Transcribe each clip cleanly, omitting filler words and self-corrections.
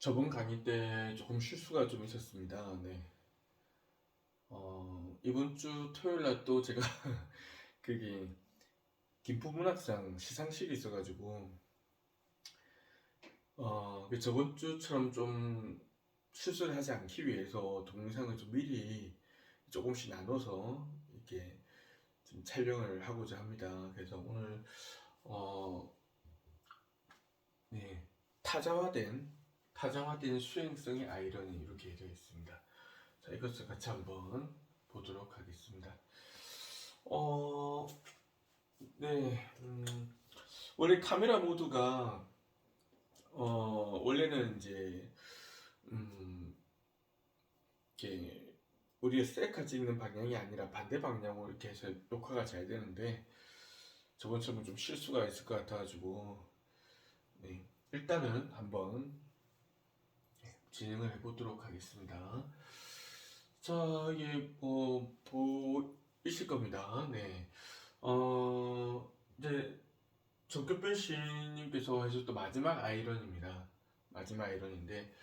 저번 강의 때 조금 실수가 좀 있었습니다. 네. 이번 주 토요일 날 또 제가 그게 김포문학상 시상식이 있어가지고 그 저번 주처럼 좀 실수를 하지 않기 위해서 동영상을 좀 미리 조금씩 나눠서 이렇게 좀 촬영을 하고자 합니다. 그래서 오늘 어, 네, 타자화된 수행성의 아이러니 이렇게 되어 있습니다. 자, 이것을 같이 한번 보도록 하겠습니다. 어, 네, 원래 카메라 모드가 원래는 이제 이렇게 우리의 셀카 찍는 방향이 아니라 반대 방향으로 이렇게 해서 녹화가 잘 되는데 저번처럼 좀 실수가 있을 것 같아가지고 네, 일단은 한번 진행을 해보도록 하겠습니다. 자, 이게 보이실 겁니다. 네. 이제 정급변 시인님께서 하셨던 마지막 아이러니입니다. 마지막 아이러니인데,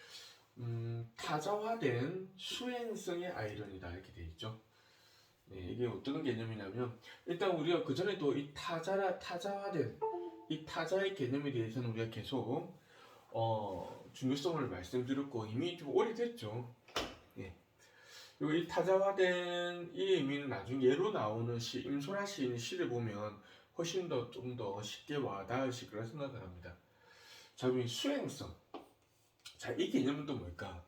타자화된 수행성의 아이러니다 이렇게 되어 있죠. 네, 이게 어떤 개념이냐면, 일단 우리가 그 전에도 이 타자화된 이 타자의 개념에 대해서는 우리가 계속 중요성을 말씀드렸고 이미 좀 오래됐죠. 예. 그리고 이 타자화된 이 의미는 나중에 예로 나오는 시, 임소라 시인의 시를 보면 훨씬 더 좀 더 쉽게 와닿으실 거라 생각을 합니다. 자, 그럼 이 수행성. 자, 이 개념은 또 뭘까?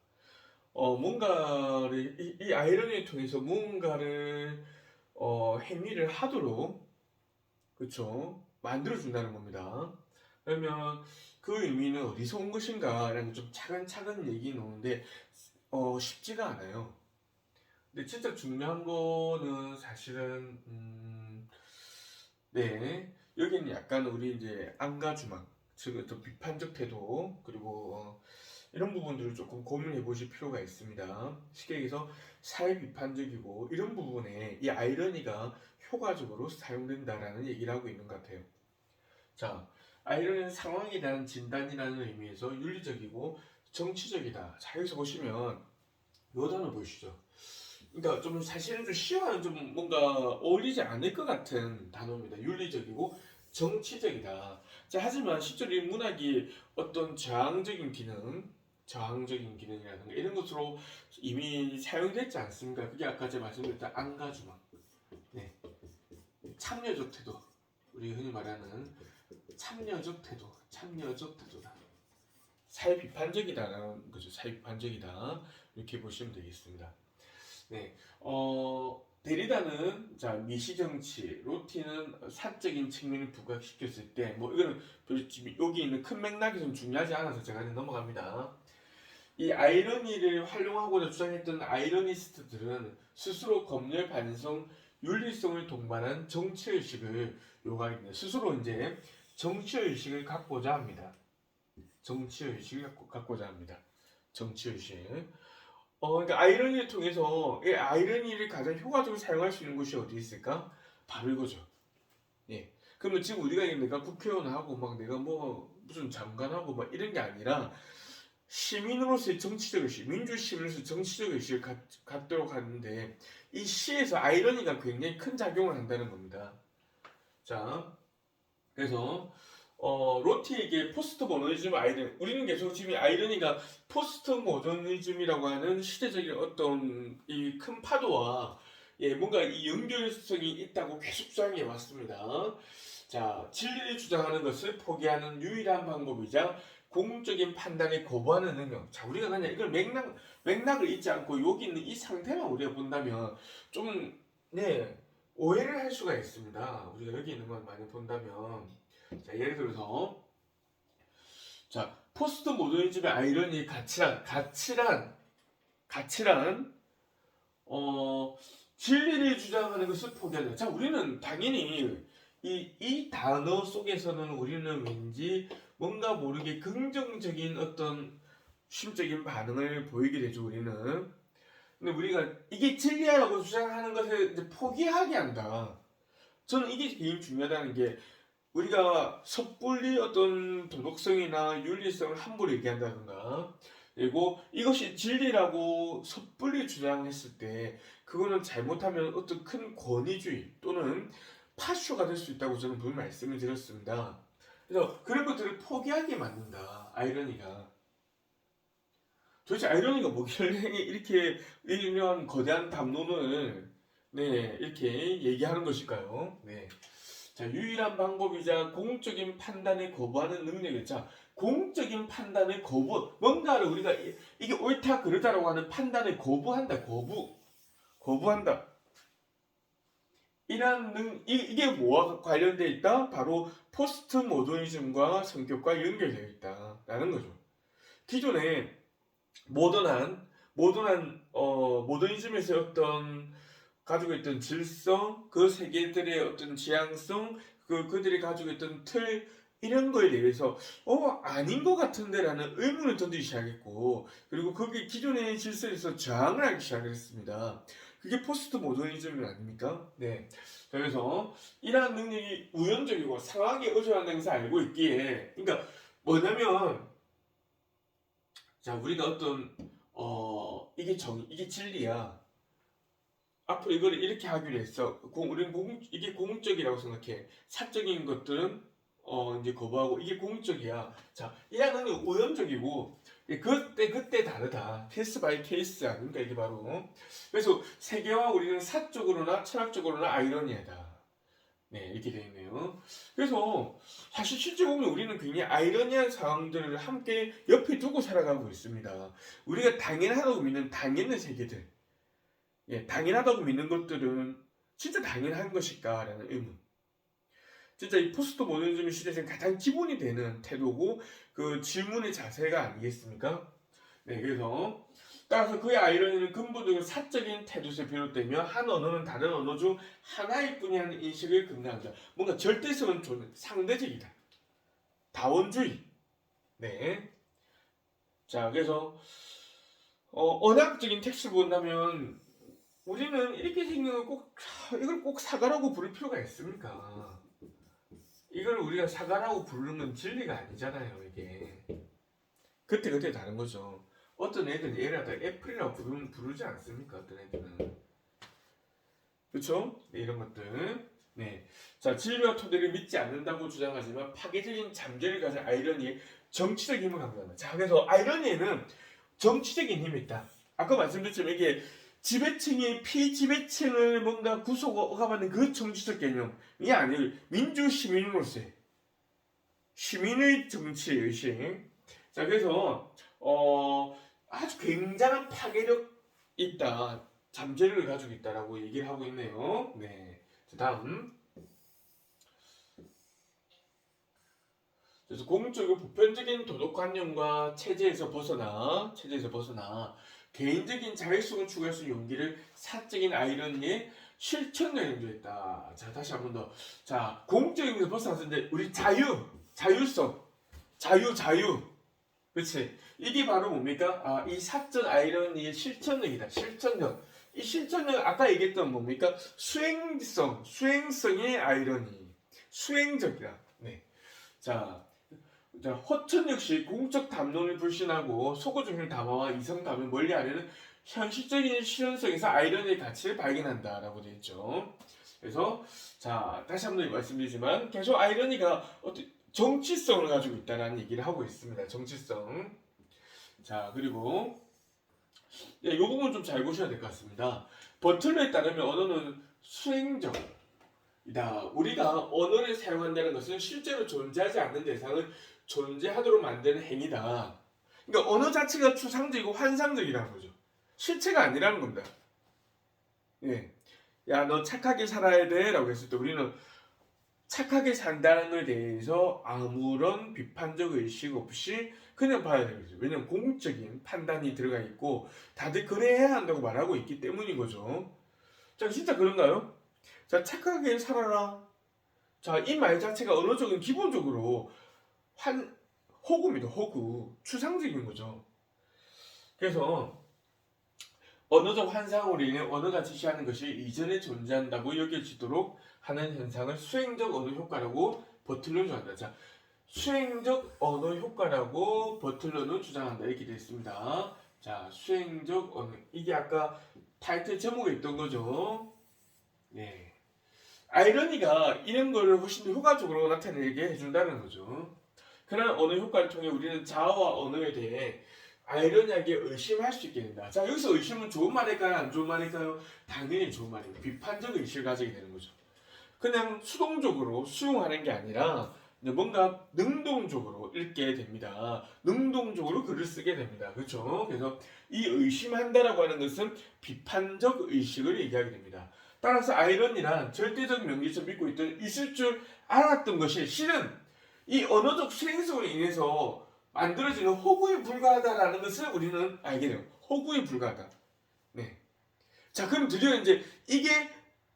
뭔가를, 이 아이러니를 통해서 무언가를, 행위를 하도록, 그쵸? 만들어준다는 겁니다. 그러면 그 의미는 어디서 온 것인가? 라는 좀 차근차근 얘기 나오는데, 쉽지가 않아요. 근데 진짜 중요한 거는 사실은 네, 여기는 약간 우리 이제 안가주망, 즉 어떤 비판적 태도 그리고 이런 부분들을 조금 고민해 보실 필요가 있습니다. 쉽게 얘기해서 사회 비판적이고 이런 부분에 이 아이러니가 효과적으로 사용된다라는 얘기를 하고 있는 것 같아요. 자, 아이러니는 상황에 대한 진단이라는 의미에서 윤리적이고 정치적이다. 자, 여기서 보시면 요 단어 보이시죠? 그러니까 좀 사실은 좀 시와는 좀 뭔가 어울리지 않을 것 같은 단어입니다. 윤리적이고 정치적이다. 자, 하지만 실제로 이 문학이 어떤 저항적인 기능이라든가 이런 것으로 이미 사용됐지 않습니까? 그게 아까 제가 말씀드렸던 안가주망, 네, 참여적 태도, 우리 흔히 말하는 참여적 태도다. 사회 비판적이다라는 거죠. 사회 비판적이다 이렇게 보시면 되겠습니다. 네, 데리다는 자 미시정치, 로티는 사적인 측면을 부각시켰을 때, 뭐 이거는 지금 여기 있는 큰 맥락에서는 중요하지 않아서 제가 그냥 넘어갑니다. 이 아이러니를 활용하고자 주장했던 아이러니스트들은 스스로 검열, 반성, 윤리성을 동반한 정치의식을 요구하게 됩니다. 스스로 이제 정치의식을 갖고자 합니다. 정치의식을 갖고자 합니다. 정치의식. 그러니까 아이러니를 통해서 이 아이러니를 가장 효과적으로 사용할 수 있는 곳이 어디 있을까? 바로 이거죠. 예. 그러면 지금 우리가 내가 국회의원하고 막 내가 뭐 무슨 장관하고 막 이런 게 아니라 시민으로서의 정치적 의식, 민주 시민으로서의 정치적 의식을 갖도록 하는데 이 시에서 아이러니가 굉장히 큰 작용을 한다는 겁니다. 자, 그래서 로티에게 포스트 모더니즘 아이러니, 우리는 계속 지금 아이러니가 포스트 모더니즘이라고 하는 시대적인 어떤 이 큰 파도와 뭔가 이 연결성이 있다고 계속 주장해 왔습니다. 자, 진리를 주장하는 것을 포기하는 유일한 방법이자 공적인 판단에 거부하는 능력. 자, 우리가 그냥 이걸 맥락을 잊지 않고 여기 있는 이 상태만 우리가 본다면 좀, 네, 오해를 할 수가 있습니다. 우리가 여기 있는 걸 많이 본다면. 자, 예를 들어서 자, 포스트 모더니즘의 아이러니 가치란 어 진리를 주장하는 것을 포기한다. 자, 우리는 당연히 이 단어 속에서는 우리는 왠지 뭔가 모르게 긍정적인 어떤 심적인 반응을 보이게 되죠, 우리는. 근데 우리가 이게 진리라고 주장하는 것을 이제 포기하게 한다. 저는 이게 제일 중요하다는 게, 우리가 섣불리 어떤 도덕성이나 윤리성을 함부로 얘기한다든가 그리고 이것이 진리라고 섣불리 주장했을 때 그거는 잘못하면 어떤 큰 권위주의 또는 파쇼가 될 수 있다고 저는 분명히 말씀을 드렸습니다. 그래서 그런 것들을 포기하게 만든다. 아이러니가. 도대체 아이러니가 뭐길래 이렇게 이런 거대한 담론을 네, 이렇게 얘기하는 것일까요? 네. 자, 유일한 방법이자 공적인 판단에 거부하는 능력이죠. 자, 공적인 판단을 뭔가를 우리가 이게 옳다 그르다라고 하는 판단을 거부한다. 거부한다. 이게 뭐와 관련되어 있다? 바로 포스트 모더니즘과 성격과 연결되어 있다라는 거죠. 기존에 모더니즘에서 어떤 가지고 있던 질서, 그 세계들의 어떤 지향성, 그들이 가지고 있던 틀, 이런 거에 대해서 아닌 것 같은데라는 의문을 던지기 시작했고, 그리고 거기 기존의 질서에서 저항을 하기 시작했습니다. 그게 포스트 모더니즘 아닙니까? 네. 그래서 이러한 능력이 우연적이고 상황에 의존한다는 것을 알고 있기에, 그러니까 뭐냐면, 자, 우리가 이게 진리야. 앞으로 이걸 이렇게 하기로 했어. 이게 공적이라고 생각해. 사적인 것들은 이제 거부하고 이게 공적이야. 자, 이라는 건 우연적이고 그때 다르다. 케이스 바이 케이스 아닙니까 이게 바로. 그래서 세계와 우리는 사적으로나 철학적으로나 아이러니하다. 네, 이렇게 되어 있네요. 그래서 사실 실제 보면 우리는 굉장히 아이러니한 상황들을 함께 옆에 두고 살아가고 있습니다. 우리가 당연하다고 믿는 당연한 세계들. 예, 당연하다고 믿는 것들은 진짜 당연한 것일까라는 의문. 진짜 이 포스트 모더니즘 시대에서 가장 기본이 되는 태도고 그 질문의 자세가 아니겠습니까? 네, 그래서 따라서 그의 아이러니는 근본적으로 사적인 태도에서 비롯되며 한 언어는 다른 언어 중 하나일 뿐이라는 인식을 긍정한다. 뭔가 절대성은 상대적이다. 다원주의. 네. 자, 그래서 언어학적인 텍스트를 본다면 우리는 이렇게 생긴 이걸 꼭 사과라고 부를 필요가 있습니까? 이걸 우리가 사과라고 부르는 건 진리가 아니잖아요, 이게. 그때 다른 거죠. 어떤 애들은 얘를 애플이라고 부르지 않습니까? 어떤 애들은. 그쵸? 네, 이런 것들. 네. 자, 진리와 토대를 믿지 않는다고 주장하지만 파괴적인 잠재를 가진 아이러니에 정치적 힘을 강조한다. 자, 그래서 아이러니에는 정치적인 힘이 있다. 아까 말씀드렸지만 이게 지배층이 피지배층을 뭔가 억압하는 그 정치적 개념이 아니고 민주시민으로서의 시민의 정치 의식. 자, 그래서 아주 굉장한 파괴력 있다. 잠재력을 가지고 있다라고 얘기를 하고 있네요. 네. 자, 다음. 그래서 공적이고 보편적인 도덕관념과 체제에서 벗어나 개인적인 자율성을 추구할 수 있는 용기를 사적인 아이러니의 실천에 연주했다. 자, 다시 한 번 더. 자, 공적인 것에서 벗어났는데 우리 자율성, 자유. 그렇지? 이게 바로 뭡니까? 아, 이 사적 아이러니의 실천력이다. 실천력. 이 실천력 아까 얘기했던 뭡니까? 수행성의 아이러니. 수행적이다. 네. 자, 허천 역시 공적 담론을 불신하고 소고적인 담화와 이성감을 멀리하려는 현실적인 실현성에서 아이러니의 가치를 발견한다라고 되어 있죠. 그래서 자, 다시 한번 말씀드리지만 계속 아이러니가 어떤 정치성을 가지고 있다는 얘기를 하고 있습니다. 정치성. 자, 그리고 이 부분 좀 잘 보셔야 될 것 같습니다. 버틀러에 따르면 언어는 수행적. 우리가 언어를 사용한다는 것은 실제로 존재하지 않는 대상을 존재하도록 만드는 행위다. 그러니까 언어 자체가 추상적이고 환상적이라는 거죠. 실체가 아니라는 겁니다. 예. 야, 너 착하게 살아야 돼 라고 했을 때 우리는 착하게 산다는 것에 대해서 아무런 비판적 의식 없이 그냥 봐야 되는 거죠. 왜냐면 공적인 판단이 들어가 있고 다들 그래야 한다고 말하고 있기 때문인 거죠. 자, 진짜 그런가요? 자, 착하게 살아라. 자, 이 말 자체가 언어적인 기본적으로 호구입니다. 호구. 추상적인 거죠. 그래서 언어적 환상으로 인해 언어가 지시하는 것이 이전에 존재한다고 여겨지도록 하는 현상을 수행적 언어 효과라고 버틀러 주한다. 자, 수행적 언어 효과라고 버틀러는 주장한다. 이렇게 되어 있습니다. 자, 수행적 언어. 이게 아까 타이틀 제목에 있던 거죠. 네. 아이러니가 이런 거를 훨씬 더 효과적으로 나타내게 해준다는 거죠. 그런 언어 효과를 통해 우리는 자아와 언어에 대해 아이러니하게 의심할 수 있게 된다. 자, 여기서 의심은 좋은 말일까요? 안 좋은 말일까요? 당연히 좋은 말입니다. 비판적 의식을 가지게 되는 거죠. 그냥 수동적으로 수용하는 게 아니라 뭔가 능동적으로 읽게 됩니다. 능동적으로 글을 쓰게 됩니다. 그렇죠? 그래서 이 의심한다라고 하는 것은 비판적 의식을 얘기하게 됩니다. 따라서 아이러니란 절대적 명제처럼 믿고 있을 줄 알았던 것이 실은 이 언어적 수행성으로 인해서 만들어지는 허구에 불과하다라는 것을 우리는 알게 돼요. 허구에 불과하다. 네. 자, 그럼 드디어 이제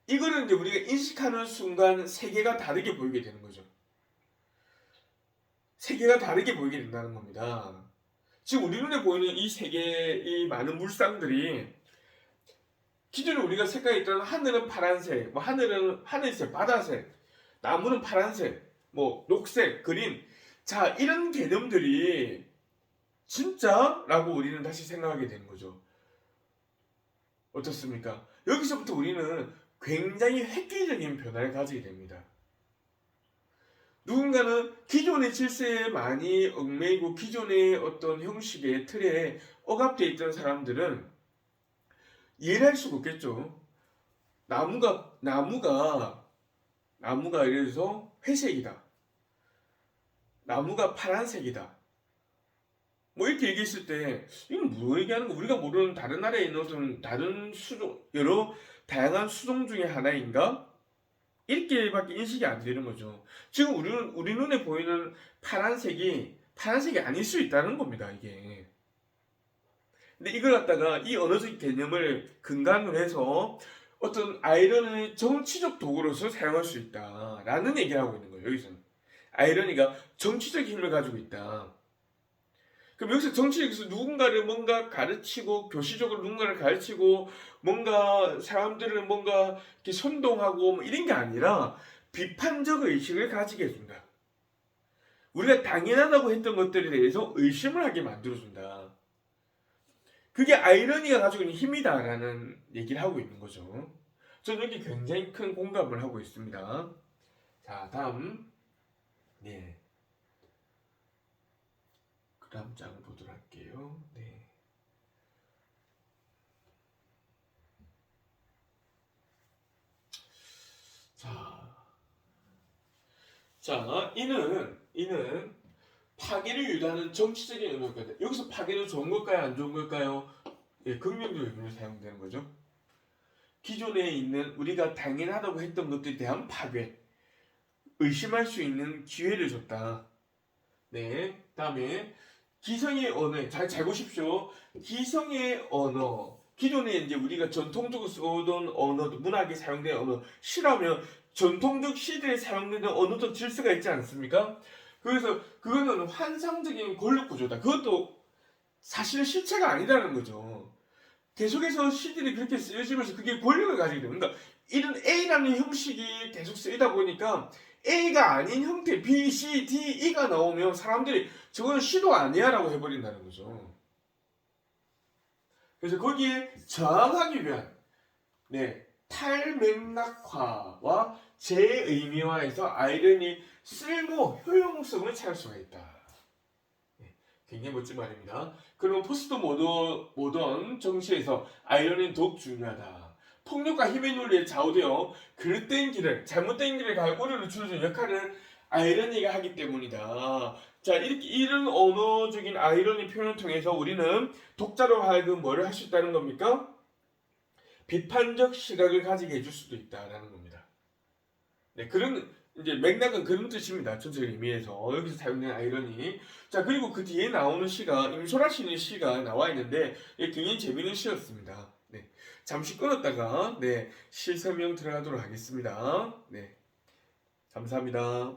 이거를 이제 우리가 인식하는 순간 세계가 다르게 보이게 되는 거죠. 세계가 다르게 보이게 된다는 겁니다. 지금 우리 눈에 보이는 이 세계의 많은 물상들이 기존에 우리가 색깔이 있던 하늘은 파란색, 뭐 하늘은 하늘색, 바다색, 나무는 파란색, 뭐 녹색, 그린. 자, 이런 개념들이 진짜라고 우리는 다시 생각하게 되는 거죠. 어떻습니까? 여기서부터 우리는 굉장히 획기적인 변화를 가지게 됩니다. 누군가는 기존의 질서에 많이 얽매이고 기존의 어떤 형식의 틀에 억압되어 있던 사람들은 이해할 수가 없겠죠. 나무가 예를 들어서 회색이다. 나무가 파란색이다. 뭐 이렇게 얘기했을 때 이건 뭐 얘기하는 거? 우리가 모르는 다른 나라에 있는 어떤 다른 수종, 여러 다양한 수종 중에 하나인가? 이렇게밖에 인식이 안 되는 거죠. 지금 우리 눈에 보이는 파란색이 아닐 수 있다는 겁니다, 이게. 근데 이걸 갖다가 이 언어적 개념을 근간으로 해서 어떤 아이러니를 정치적 도구로서 사용할 수 있다라는 얘기를 하고 있는 거예요, 여기서는. 아이러니가 정치적 힘을 가지고 있다. 그럼 여기서 정치적에서 누군가를 뭔가 가르치고 교시적으로 누군가를 가르치고 뭔가 사람들을 뭔가 이렇게 선동하고 뭐 이런 게 아니라 비판적 의식을 가지게 해준다. 우리가 당연하다고 했던 것들에 대해서 의심을 하게 만들어준다. 그게 아이러니가 가지고 있는 힘이다라는 얘기를 하고 있는 거죠. 저는 여기 굉장히 큰 공감을 하고 있습니다. 자, 다음. 네. 그 다음 장 보도록 할게요. 네. 자, 이는 파괴를 유도하는 정치적인 의미가 있다. 여기서 파괴는 좋은 걸까요? 안 좋은 걸까요? 예, 긍정적 의미로 사용되는 거죠. 기존에 있는 우리가 당연하다고 했던 것들에 대한 파괴, 의심할 수 있는 기회를 줬다. 네, 다음에 기성의 언어, 잘 보십시오. 기성의 언어, 기존에 이제 우리가 전통적으로 쓰던 언어, 문학에 사용된 언어, 시라면 전통적 시대에 사용되는 언어적 질서가 있지 않습니까? 그래서 그거는 환상적인 권력 구조다. 그것도 사실은 실체가 아니라는 거죠. 계속해서 시들이 그렇게 쓰여지면서 그게 권력을 가지게 됩니다. 그러니까 이런 A라는 형식이 계속 쓰이다 보니까 A가 아닌 형태 B, C, D, E가 나오면 사람들이 저거는 C도 아니야 라고 해버린다는 거죠. 그래서 거기에 저항하기 위한 탈맥락화와 재의미화에서 아이러니 쓸모, 효용성을 찾을 수가 있다. 굉장히 멋진 말입니다. 그럼 포스트 모던 정치에서 아이러니는 더욱 중요하다. 폭력과 힘의 논리에 좌우되어 그릇된 길을, 잘못된 길을 갈 오류를 줄여주는 역할을 아이러니가 하기 때문이다. 자, 이런 언어적인 아이러니 표현을 통해서 우리는 독자로 하여금 뭐를 할 수 있다는 겁니까? 비판적 시각을 가지게 해줄 수도 있다라는 겁니다. 네, 그런 이제 맥락은 그런 뜻입니다. 전체적인 의미에서 여기서 사용된 아이러니. 자, 그리고 그 뒤에 나오는 시가 임소라 씨의 시가 나와 있는데 굉장히 재미있는 시였습니다. 네, 잠시 끊었다가 시 설명 들어가도록 하겠습니다. 네, 감사합니다.